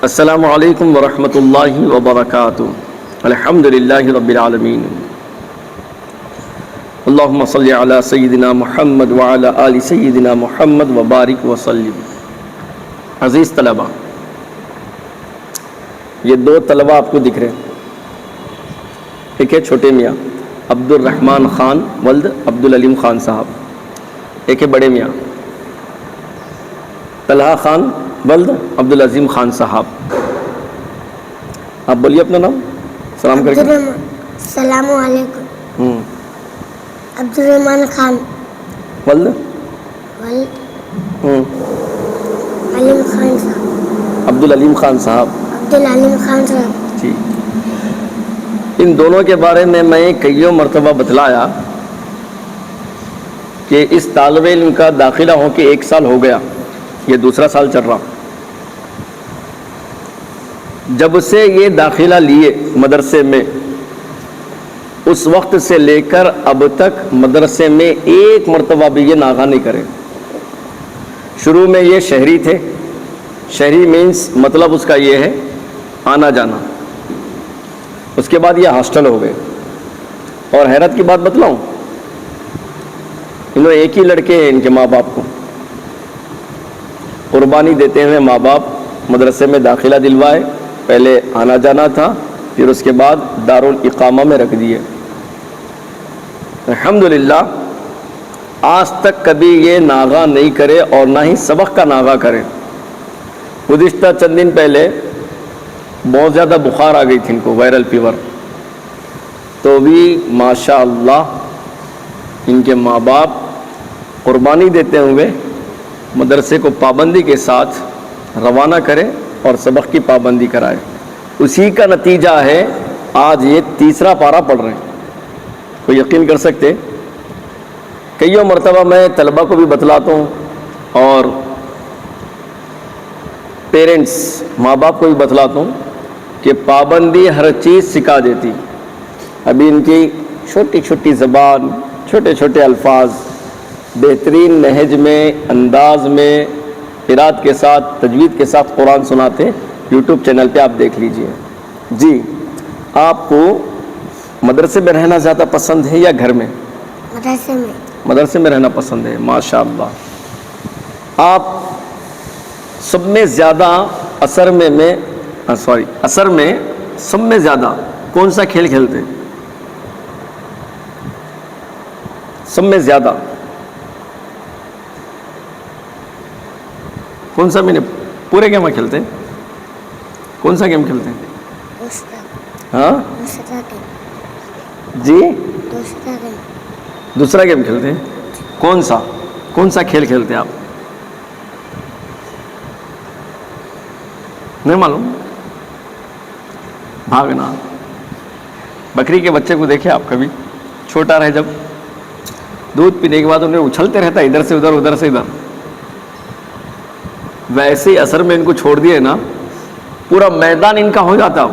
السلام علیکم ورحمۃ اللہ وبرکاتہ. الحمد للہ رب العالمین. اللہم صلی علی سیدنا محمد وعلی آل سیدنا محمد وبارک وسلم. عزیز طلبہ، یہ دو طلبہ آپ کو دکھ رہے ہیں. ایک ہے چھوٹے میاں عبد الرحمن خان ولد عبد العلیم خان صاحب. ایک ہے بڑے میاں طلحہ خان ولد عبد العظیم خان صاحب. آپ بولیے اپنا نام، سلام کر کے. السلام علیکم. عبد الرحمن خان ولد علیم خان صاحب. عبد العلیم خان صاحب. عبد العلیم خان صاحب. جی، ان دونوں کے بارے میں کئیوں مرتبہ بتلایا کہ اس طالب علم کا داخلہ ہو کے 1 سال ہو گیا، یہ دوسرا سال چل رہا. جب سے یہ داخلہ لیے مدرسے میں، اس وقت سے لے کر اب تک مدرسے میں ایک مرتبہ بھی یہ ناغہ نہیں کرے. شروع میں یہ شہری تھے. شہری مینس مطلب اس کا یہ ہے آنا جانا. اس کے بعد یہ ہاسٹل ہو گئے. اور حیرت کی بات بتلاؤں، انہوں ایک ہی لڑکے ہیں ان کے ماں باپ کو. قربانی دیتے ہوئے ماں باپ مدرسے میں داخلہ دلوائے. پہلے آنا جانا تھا، پھر اس کے بعد دارالاقامہ میں رکھ دیے. الحمدللہ آج تک کبھی یہ ناغہ نہیں کرے اور نہ ہی سبق کا ناغہ کرے. گزشتہ چند دن پہلے بہت زیادہ بخار آ گئی تھی ان کو، وائرل فیور. تو بھی ماشاء اللہ ان کے ماں باپ قربانی دیتے ہوئے مدرسے کو پابندی کے ساتھ روانہ کرے اور سبق کی پابندی کرائے. اسی کا نتیجہ ہے آج یہ 3را پارہ پڑھ رہے ہیں. کوئی یقین کر سکتے؟ کئیوں مرتبہ میں طلبہ کو بھی بتلاتا ہوں اور پیرنٹس ماں باپ کو بھی بتلاتا ہوں کہ پابندی ہر چیز سکھا دیتی. ابھی ان کی چھوٹی چھوٹی زبان، چھوٹے چھوٹے الفاظ بہترین لہج میں، انداز میں، قرات کے ساتھ، تجوید کے ساتھ قرآن سناتے. یوٹیوب چینل پہ آپ دیکھ لیجئے. جی، آپ کو مدرسے میں رہنا زیادہ پسند ہے یا گھر میں؟ مدرسے میں. مدرسے میں رہنا پسند ہے. ماشاء اللہ. آپ سب میں زیادہ عصر میں سب میں زیادہ کون سا کھیل کھیلتے ہیں؟ سب میں زیادہ کون سا؟ میں نے پورے گیم کھیلتے ہیں. کون سا گیم کھیلتے ہیں؟ ہاں جی، دوسرا گیم کھیلتے ہیں. کون سا کھیل کھیلتے ہیں آپ؟ نہیں معلوم؟ بھاگنا. بکری کے بچے کو دیکھے آپ کبھی؟ چھوٹا رہے جب دودھ پینے کے بعد انہیں اچھلتے رہتا ہے ادھر سے ادھر، ادھر سے ادھر. ویسے ہی اثر میں ان کو چھوڑ دیے نا، پورا میدان ان کا ہو جاتا.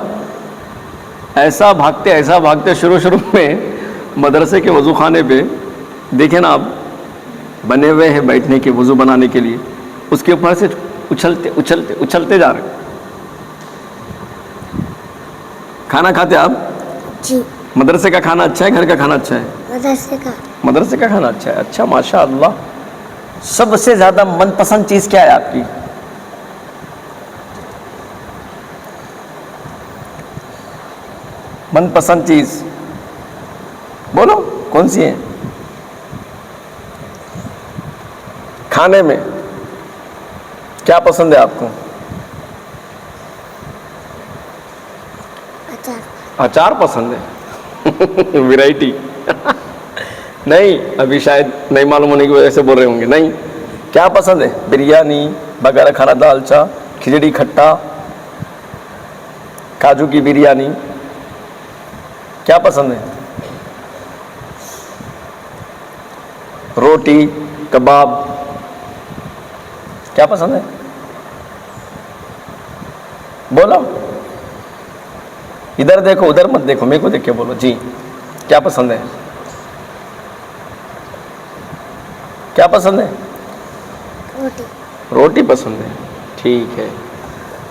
ایسا بھاگتے شروع میں مدرسے کے وضو خانے پہ دیکھیں نا آپ، بنے ہوئے ہیں بیٹھنے کے، وضو بنانے کے لیے. اس کے اوپر سے اچھلتے جا رہے. کھانا کھاتے آپ؟ جی. مدرسے کا کھانا اچھا ہے گھر کا کھانا اچھا ہے؟ مدرسے کا کھانا اچھا ہے. اچھا، ماشاء اللہ. سب سے زیادہ من پسند چیز کیا ہے آپ کی؟ من پسند چیز بولو، کون سی ہے؟ کھانے میں کیا پسند ہے آپ کو؟ اچار پسند ہے. ویرائٹی نہیں، ابھی شاید نہیں معلوم ہونے کی وجہ سے بول رہے ہوں گے. نہیں، کیا پسند ہے؟ بریانی، بغیر کھانا دالچا، کھچڑی کھٹا، کاجو کی بریانی، کیا پسند ہے؟ روٹی، کباب، کیا پسند ہے؟ بولو. ادھر دیکھو، ادھر مت دیکھو، میرے کو دیکھ کے بولو. جی، کیا پسند ہے؟ کیا پسند ہے؟ روٹی. روٹی پسند ہے. ٹھیک ہے.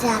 4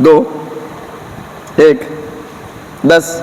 2, 1, 10?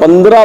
15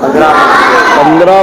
15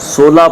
16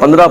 15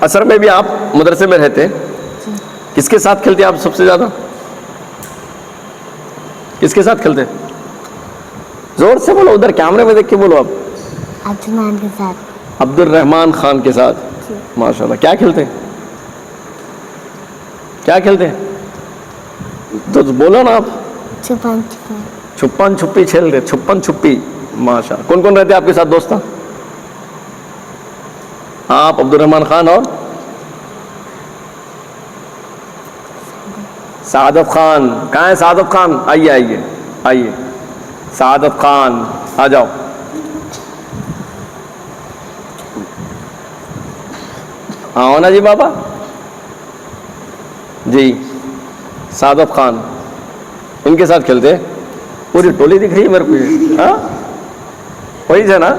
اثر میں بھی آپ مدرسے میں رہتے، کس کے ساتھ کھیلتے آپ سب سے زیادہ؟ کس کے ساتھ کھیلتے؟ زور سے بولو، ادھر کیمرے میں دیکھ کے بولو. آپ عثمان کے ساتھ. عبد الرحمان خان کے ساتھ. ماشاء اللہ. کیا کھیلتے ہیں؟ کیا کھیلتے ہیں تو بولو نا آپ. چھپن چھپن. چھپن چھپی کھیلتے، چھپن چھپی. ماشاء اللہ. کون کون رہتے آپ کے ساتھ دوست؟ آپ عبد الرحمان خان اور سعادت خان. کہاں ہے سعادت خان؟ آئیے آئیے آئیے. سعادت خان آ جاؤ. آؤ نا جی بابا. جی سعادت خان ان کے ساتھ کھیلتے. پوری ٹولی دکھ رہی ہے میرے کو. ہاں وہی ہے نا.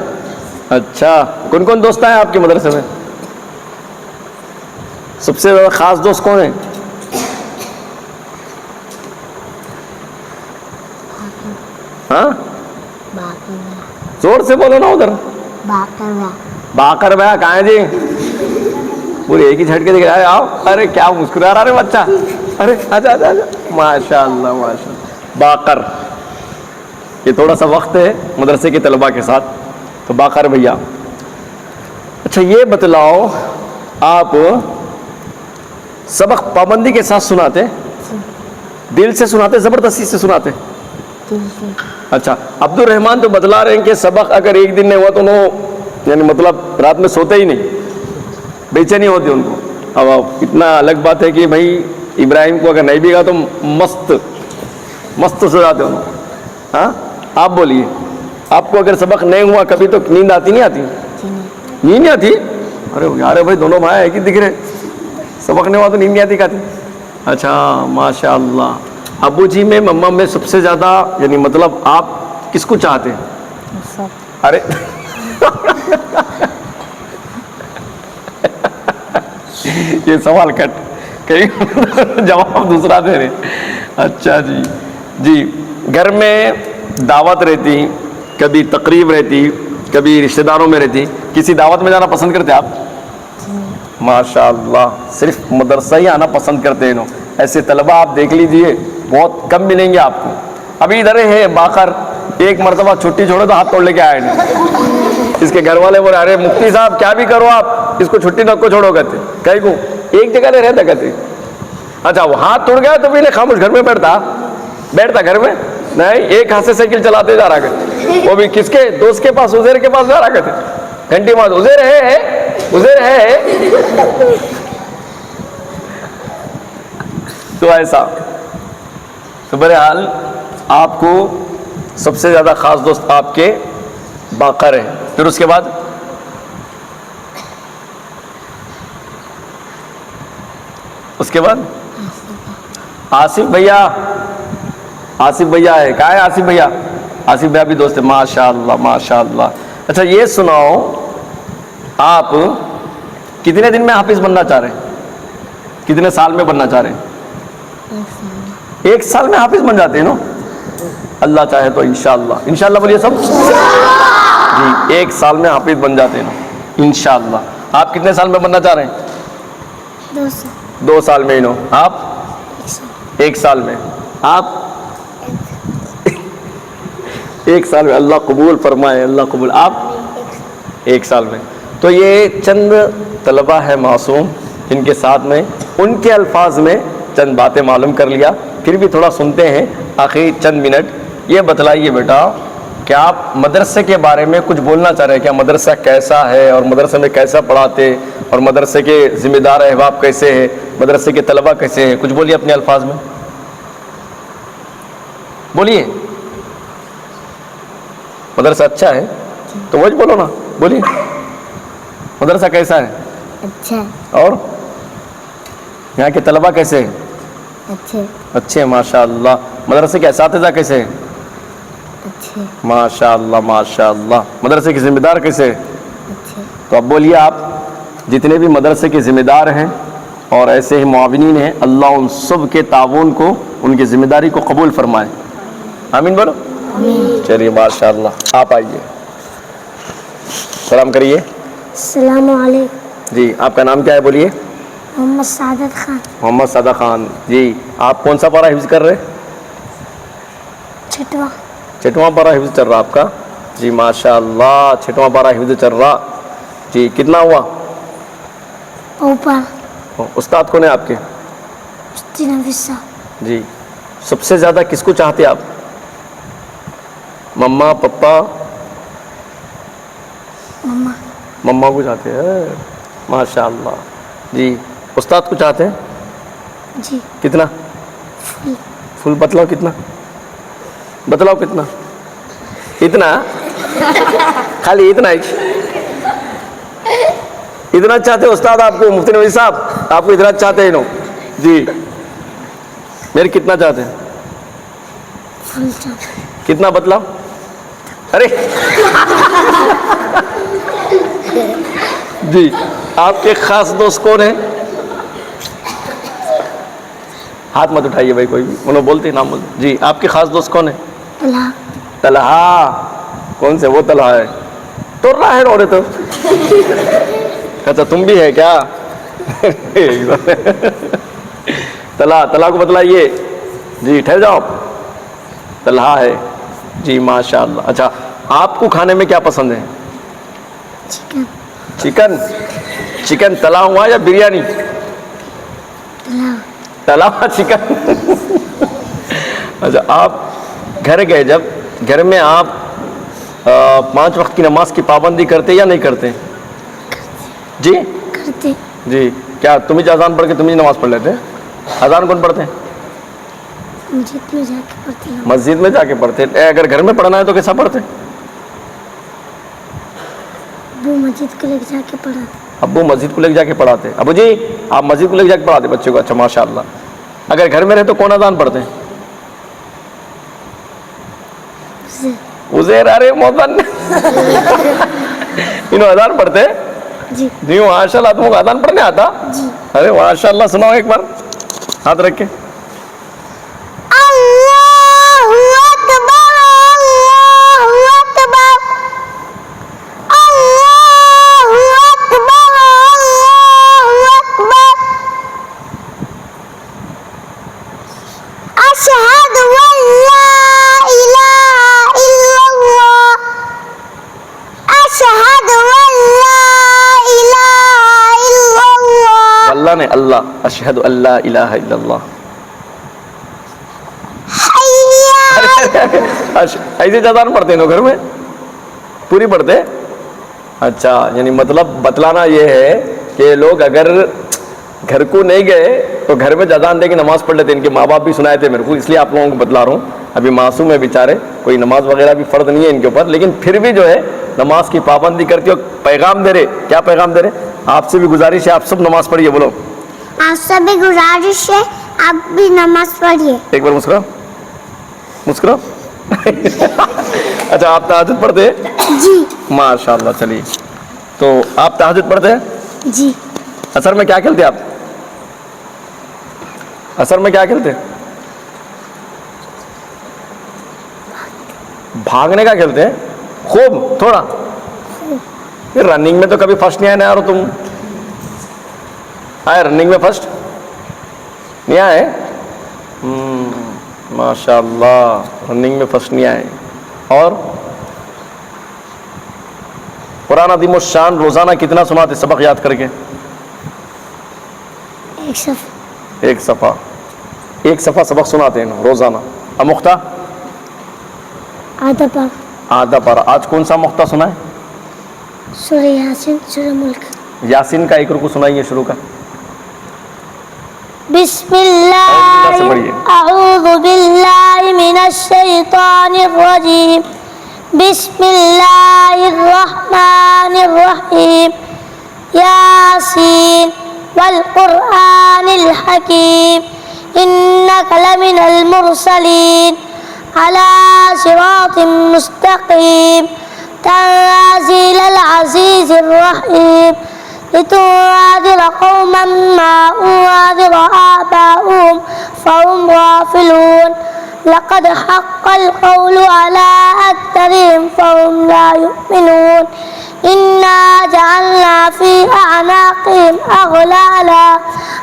اچھا. کون کون دوست ہیں آپ کے مدرسے میں؟ سب سے زیادہ خاص دوست کون ہیں؟ ہاں زور سے بولو نا ادھر. باقر بھیا کہاں ہے جی؟ پورے ایک ہی جھٹکے دکھ رہا ہے. آؤ. ارے کیا مسکرا رہا ہے بچہ. ارے اچھا اچھا اچھا. ماشاء اللہ ماشاء اللہ. باقر. یہ تھوڑا سا وقت ہے مدرسے کے طلباء کے ساتھ. تو باقر بھیا اچھا یہ بتلاؤ آپ سبق پابندی کے ساتھ سناتے؟ دل سے سناتے زبردستی سے سناتے؟ اچھا. عبد الرحمان تو بتلا رہے ہیں کہ سبق اگر ایک دن نہیں ہوا تو یعنی مطلب رات میں سوتے ہی نہیں، بے چینی ہوتی ان کو. اب اتنا الگ بات ہے کہ بھائی ابراہیم کو اگر نہیں بھی گا تو مست مست سو جاتے ان. ہاں آپ بولیے، آپ کو اگر سبق نہیں ہوا کبھی تو نیند آتی نہیں آتی؟ نیند نہیں آتی؟ ارے یار بھائی دونوں بھائی ایک ہی دکھ رہے. سبق نہیں ہوا تو نیند نہیں آتی کہتی. اچھا ماشاء اللہ. ابو جی میں مما میں سب سے زیادہ یعنی مطلب آپ کس کو چاہتے ہیں؟ ارے یہ سوال کٹ کہیں جواب دوسرا دے رہے. اچھا جی. جی گھر میں دعوت رہتی، کبھی تقریب رہتی، کبھی رشتہ داروں میں رہتی، کسی دعوت میں جانا پسند کرتے آپ؟ ماشاء اللہ. صرف مدرسہ ہی آنا پسند کرتے ہیں. ایسے طلبہ آپ دیکھ لیجئے بہت کم ملیں گے آپ کو. ابھی ادھر ہے باقر، ایک مرتبہ چھٹی چھوڑے تو ہاتھ توڑ لے کے آئے نہیں. اس کے گھر والے بولے ارے مفتی صاحب کیا بھی کرو آپ اس کو چھٹی نہ کو چھوڑو کہتے. کہیں کو ایک جگہ نہیں رہتا کہتے. اچھا وہ ہاتھ ٹوٹ گیا تو بھی نہیں خاموش گھر میں بیٹھتا گھر میں نہیں. ایک ہاتھ سے سائیکل چلاتے جا رہا کرتے. وہ بھی کس کے دوست کے پاس؟ عزیر کے پاس جا رہا کرتے. گھنٹی مار عزیر ہے. تو ایسا. تو بہرحال آپ کو سب سے زیادہ خاص دوست آپ کے باقر ہیں. پھر اس کے بعد آصف بھیا. آصف بھیا ہے. کہاں ہے آصف بھیا؟ آصف بھیا بھی دوست ہے. ماشاء اللہ ماشاء اللہ. اچھا یہ سناؤ آپ کتنے دن میں حافظ بننا چاہ رہے ہیں؟ کتنے سال میں بننا چاہ رہے ہیں؟ 1 سال میں حافظ بن جاتے ہیں نا اللہ چاہے تو انشاءاللہ. انشاءاللہ بولیے سب. جی 1 سال میں حافظ بن جاتے ہیں نا انشاءاللہ. آپ کتنے سال میں بننا چاہ رہے ہیں؟ 2 سال میں. آپ 1 سال میں. آپ 1 سال میں. اللہ قبول فرمائے اللہ قبول. آپ 1 سال میں. تو یہ چند طلبہ ہے معصوم جن کے ساتھ میں ان کے الفاظ میں چند باتیں معلوم کر لیا. پھر بھی تھوڑا سنتے ہیں آخری چند منٹ. یہ بتلائیے بیٹا کہ آپ مدرسے کے بارے میں کچھ بولنا چاہ رہے ہیں کیا؟ مدرسہ کیسا ہے اور مدرسے میں کیسا پڑھاتے اور مدرسے کے ذمہ دار احباب کیسے ہیں، مدرسے کے طلبہ کیسے ہیں؟ کچھ بولیے اپنے الفاظ میں. بولیے. مدرسہ اچھا ہے تو وہی بولو نا. بولیے مدرسہ کیسا ہے؟ اچھا. اور یہاں کے طلبہ کیسے ہیں؟ اچھے ماشاء اللہ. مدرسے کے اساتذہ کیسے ہیں؟ اچھے ماشاء اللہ ماشاء اللہ. مدرسے کے ذمہ دار کیسے ہیں؟ اچھے. تو اب بولیے آپ جتنے بھی مدرسے کے ذمہ دار ہیں اور ایسے ہی معاونین ہیں اللہ ان سب کے تعاون کو ان کی ذمہ داری کو قبول فرمائے. آمین بولو. چلیے ماشاء اللہ. آپ آئیے سلام کریے. السلام علیکم. جی آپ کا نام کیا ہے بولیے؟ محمد سعادت خان. محمد سعادت خان. جی آپ کون سا پارہ حفظ کر رہے؟ چھٹواں. چھٹواں پارہ حفظ چل رہا آپ کا. جی ماشاء اللہ چھٹواں پارہ حفظ چل رہا. جی کتنا ہوا؟ اوپر. استاد کون ہے آپ کے؟ مفتی نوید صاحب. جی سب سے زیادہ کس کو چاہتے آپ؟ مما پپا؟ مما. مما کو چاہتے ہیں ماشاء اللہ. جی استاد کو چاہتے ہیں؟ جی. کتنا؟ فل بتلاؤ کتنا؟ بتلاؤ کتنا؟ اتنا خالی اتنا ہی؟ اتنا چاہتے استاد آپ کو مفتی نوید صاحب آپ کو اتنا چاہتے ہیں جی میرے کتنا چاہتے ہیں؟ فل چاہتے. کتنا بتلاؤ؟ ارے جی آپ کے خاص دوست کون ہیں؟ ہاتھ مت اٹھائیے بھائی کوئی بھی انہوں بولتے نام بولتے. جی آپ کے خاص دوست کون ہیں؟ طلحہ. طلحہ. کون سے وہ طلحہ ہے؟ تو رہا ہے رہے تو اچھا تم بھی ہے کیا؟ طلحہ کو بتلائیے. جی ٹھہر جاؤ. طلحہ ہے. جی ماشاء اللہ. اچھا آپ کو کھانے میں کیا پسند ہے؟ چکن. چکن. چکن تلا ہوا یا بریانی؟ طلحہ. تلا ہوا چکن. اچھا آپ گھر گئے جب گھر میں آپ 5 وقت کی نماز کی پابندی کرتے یا نہیں کرتے؟ جی کرتے. جی کیا تم ہی اذان پڑھ کے تم ہی نماز پڑھ لیتے؟ اذان کون پڑھتے ہیں؟ مسجد میں جا کے پڑھتے ہیں. مسجد میں جا کے پڑھتے. اگر گھر میں پڑھنا ہے تو کیسا پڑھتے؟ ابو مسجد کو لے کے جا کے پڑھاتے. ابو مسجد کو لے کے جا کے پڑھاتے. ابو جی آپ مسجد کو لے کے جا کے پڑھاتے بچے کو. اچھا ماشاء اللہ. اگر گھر میں رہے تو کون اذان پڑھتے ہیں؟ عزیر. ارے مومن انہوں اذان پڑھتے؟ جی. جی ماشاء اللہ. تم کو اذان پڑھنے آتا؟ جی. ارے ماشاء اللہ. سناؤ ایک بار ہاتھ رکھ کے. اللہ اشہد اللہ الہ الا اللہ. ایسے اذان پڑھتے ہیں گھر میں پوری پڑھتے؟ اچھا یعنی مطلب بتلانا یہ ہے کہ لوگ اگر گھر کو نہیں گئے تو گھر میں اذان دے کے نماز پڑھ لیتے. ان کے ماں باپ بھی سنائے تھے میرے کو اس لیے آپ لوگوں کو بتلا رہا ہوں. ابھی معصوم ہے بیچارے کوئی نماز وغیرہ بھی فرض نہیں ہے ان کے اوپر لیکن پھر بھی جو ہے نماز کی پابندی کرتے ہو. پیغام دے رہے. کیا پیغام دے رہے؟ آپ سے بھی گزارش ہے آپ سب نماز پڑھیے. بولو. آپ سے بھی گزارش ہے آپ بھی نماز پڑھیے. ایک بار مسکراؤ مسکراؤ. اچھا آپ تہجد پڑھتے؟ جی. ماشاء اللہ. چلیے تو آپ تہجد پڑھتے ہیں؟ جی. اثر میں کیا کھیلتے آپ؟ اثر میں کیا کھیلتے؟ بھاگنے کا کھیلتے ہیں خوب تھوڑا. رننگ میں تو کبھی فرسٹ نہیں آئے نا یار. تم آئے رننگ میں فرسٹ نہیں آئے؟ ماشاء اللہ رننگ میں فرسٹ نہیں آئے. اور قرآن عظیم الشان روزانہ کتنا سناتے سبق یاد کر کے؟ ایک صفحہ سبق سناتے ہیں روزانہ. مختہ آدھا پارہ. آج کون سا مختہ سنا ہے؟ سورہ یاسین سورہ ملک. یاسین کا ایک رکو سنائیے شروع کا. بسم اللہ اعوذ باللہ من الشیطان الرجیم. بسم اللہ الرحمن الرحیم. یاسین والقرآن الحکیم انک لمن المرسلین علی صراط مستقیم تنزیل العزیز الرحیم لتنذر قوما ما أنذر آباؤهم فهم غافلون لقد حق القول على أكثرهم فهم لا يؤمنون إنا جعلنا في أعناقهم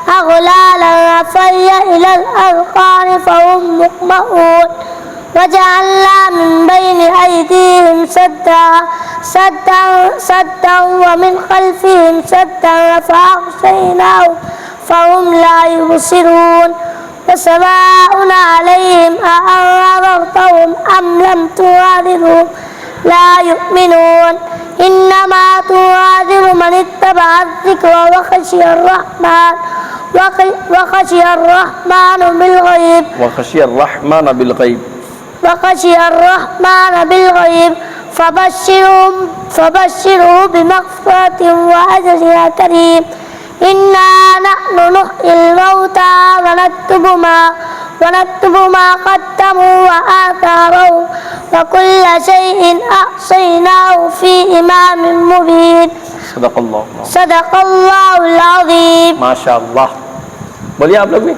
أغلالا فهي إلى الأذقان فهم مقمحون وجعلنا من بين أيديهم سدا ومن خلفهم سدا فأغشيناهم فهم لا يبصرون وسواء عليهم أأنذرتهم أم لم تنذرهم لا يؤمنون إنما تنذر من اتبع الذكر وخشي الرحمن بالغيب وخشي الرحمن بالغيب فبشره بمغفرة وأجر كريم إنا نحن نحيي الموتى ونكتب ما قدموا وآثارهم وكل شيء أحصيناه في إمام مبين صدق اللہ صدق اللہ العظیم. ماشاء اللہ. بولیے آپ لوگ بھی.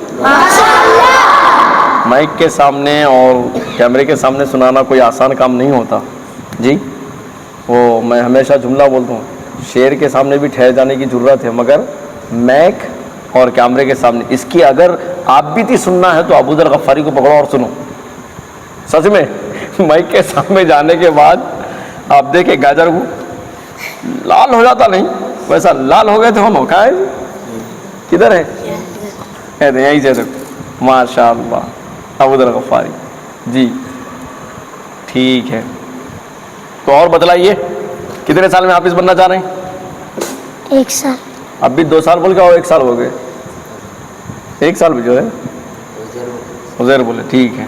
مائک کے سامنے اور کیمرے کے سامنے سنانا کوئی آسان کام نہیں ہوتا جی. وہ میں ہمیشہ جملہ بولتا ہوں، شعر کے سامنے بھی ٹھہر جانے کی ضرورت ہے، مگر مائک اور کیمرے کے سامنے اس کی اگر آپ بھی تھی سننا ہے تو ابو ذر غفاری کو پکڑو اور سنو. سچ میں مائک کے سامنے جانے کے بعد آپ دیکھیں گاجر کو لال ہو جاتا نہیں ویسا لال ہو گئے تھے ہم. کہاں ہے کدھر ہے؟ یہیں سے دیکھو. ماشاء اللہ ابو ذر غفاری جی. ٹھیک ہے تو اور بتلائیے کتنے سال میں حافظ بننا چاہ رہے ہیں؟ 1 سال. اب بھی 2 سال بول کے اور 1 سال ہو گئے. 1 سال بھی جو ہے عزیر بولے. ٹھیک ہے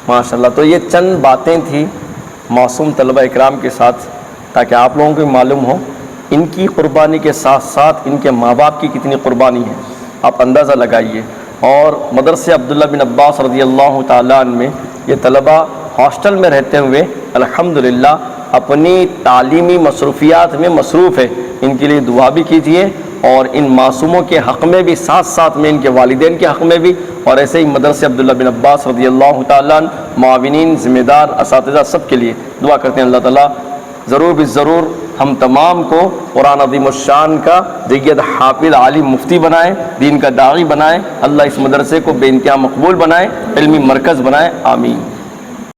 ماشاء اللہ. تو یہ چند باتیں تھیں معصوم طلبہ اکرام کے ساتھ تاکہ آپ لوگوں کو معلوم ہو ان کی قربانی کے ساتھ ساتھ ان کے ماں باپ کی کتنی قربانی ہے. آپ اندازہ لگائیے. اور مدرسے عبداللہ بن عباس رضی اللہ تعالیٰ عنہ میں یہ طلبہ ہاسٹل میں رہتے ہوئے الحمدللہ اپنی تعلیمی مصروفیات میں مصروف ہے. ان کے لیے دعا بھی کیجیے اور ان معصوموں کے حق میں بھی ساتھ ساتھ میں ان کے والدین کے حق میں بھی. اور ایسے ہی مدرسے عبداللہ بن عباس رضی اللہ تعالیٰ عنہ معاونین ذمہ دار اساتذہ سب کے لیے دعا کرتے ہیں اللہ تعالیٰ ضرور ضرور ہم تمام کو قرآن عظیم الشان کا جید حافظ عالم مفتی بنائیں، دین کا داعی بنائیں. اللہ اس مدرسے کو بے انتہا مقبول بنائیں، علمی مرکز بنائیں. آمین.